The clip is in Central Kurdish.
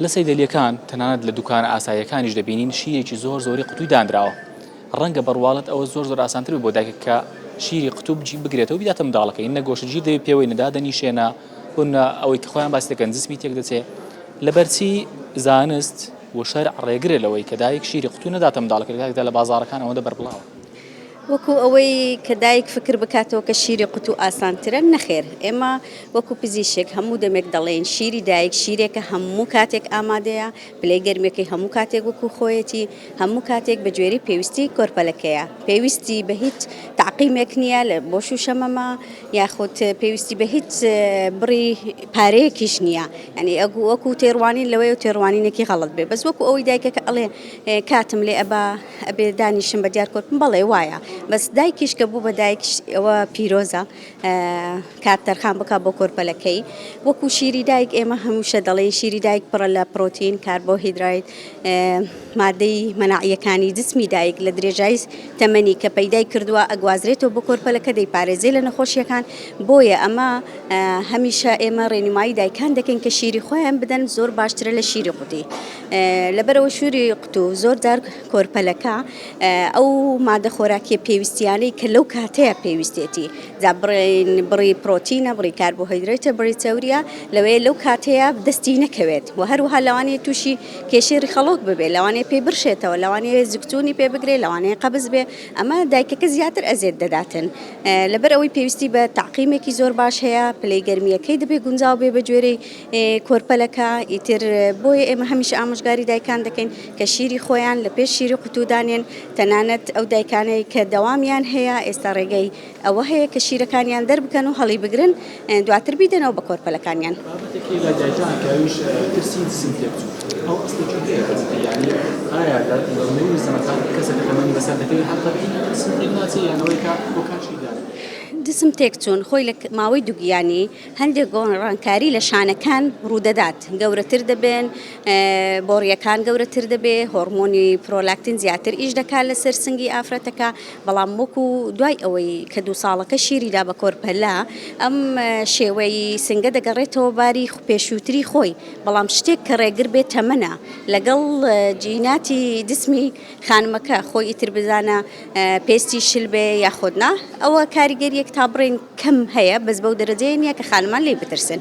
لە سەیدەلیەکان تەنانەت لە دوکان ئاساییەکانیش دەبینین شیرێکی زۆری قوتووی دانراوە. ڕەنگە بەڕواڵەت ئەوە زۆر ئاسانتر بۆ دایکە کە شیری قوتوو بگرێتەوە بیداتە منداڵەکەی نە گۆشتگیر دەبێت پێوەی نەدا دەنیشێنە بوونە ئەوەی کە خۆیان باسی دەکەن جسمی تێک دەچێت لەبەرچی زانست و شەرع ڕێگرێ لەوەی کە دایک شیری قوتوو نەداتە منداڵەکەیدا لە بازاڕەکان ئەوەندە بەربڵاوە. وەکو ئەوەی کە دایک فکر بکاتەوە کە شیری قوتوو ئاسانترە نەخێر ئێمە وەکو پزیشک هەموو دەمێک دەڵێن شیری دایک شیرێکە هەموو کاتێک ئامادەیە پلەی گەرمەکەی هەموو کاتێک وەکو خۆیەتی هەموو کاتێک بە گوێرەی پێویستی کۆرپەلەکەیە پێویستی بە هیچ تعقیمێک نییە لە بۆ شوشەمەمە یاخود پێویستی بە هیچ بڕی پارەیەکیش نییە ینی وەکو تێڕوانین لەوەی و تێڕوانینێکی غەڵەت بێ بەس وەکو ئەوەی دایکەکە ئەڵێ کاتم لێ ئەبێ دانیشم بە دیار کۆرپم بەڵێ وایە بەس دایکیش کە بوو بە دایکش ئەوە پیرۆزە کات تەرخان بکە بۆ کۆرپەلەکەی وەکو شیری دایک ئێمە هەمووشە دەڵێن شیری دایک پڕە لە پرۆتین کاربۆهیدرات مادەی مەناعیەکانی جسمی دایک لە درێژایی تەمەنی کە پەیدای کردووە ئەگوازرێتەوە بۆ کۆرپەلەکە دەیپارێزێ لە نەخۆشیەکان بۆیە ئەمە هەمیشە ئێمە ڕێنمایی دایکان دەکەین کە شیری خۆیان بدەن زۆر باشترە لە شیری قوتی لەبەرەوە شووری قوتوو زۆر جار کۆرپەلەکە ئەو مادە خۆراکیە پێویستیانەی کە لەو کاتەیە پێویستێتی جا بڕی پرۆتینە بڕی کاربۆهیدراتە بڕی چەوریە لەوەیە لەو کاتەیە دەستی نەکەوێت و هەروەها لەوانەیە تووشی کێشەی خەڵۆک ببێ لەوانەیە پێی برشێتەوە لەوانەیە زگتونی پێ بگرێ لەوانەیە قەبز بێ ئەمە دایکەکە زیاتر ئەزێت دەداتن لەبەر ئەوەی پێویستی بە تعقیمێکی زۆر باش هەیە پلەی گەرمیەکەی دەبێ گونجاو بێ بە گوێرەی کۆرپەلەکە ئیتر بۆیە ئێمە هەمیشە ئامۆژگاری دایکان دەکەین کە شیری خۆیان لە پێش شیری قوتوو دانێن تەنانەت ئەو دایکانەی کە دەوامیان هەیە ئێستا ڕێگەی ئەوە هەیە کە شیرەکانیان دەربکەن و هەڵی بگرن دواتر بیدەنەوە بە کۆرپەلەکانیان أو أصل جديد يعني من الزمن كسر كمان بس هذا في حتى في اسم الناس يعني وكان شيء ده دسم تێکچوون خۆی لە ماوەی دووگیانی هەندێک گۆڕانکاری لە شانەکان ڕوودەدات گەورەتر دەبێن بۆڕیەکان گەورەتر دەبێ هۆرمۆنی پرۆلاکتین زیاتر ئیش دەکات لەسەر سنگی ئافرەتەکە بەڵام وەکو دوای ئەوەی کە 2 ساڵەکە شیریدا بە کۆرپەلا ئەم شێوەی سنگە دەگەڕێتەوە باری پێشووتری خۆی بەڵام شتێک کە ڕێگر بێت تەمەنە لەگەڵ جیناتی جسمی خانمەکە خۆی ئیتر بزانە پێستی شل بێ یاخودنا ئەوە کاریگەریەک تا بڕین کەم هەیە بەس بەو دەرەجەیە نییە کە خانمان لێ بترسن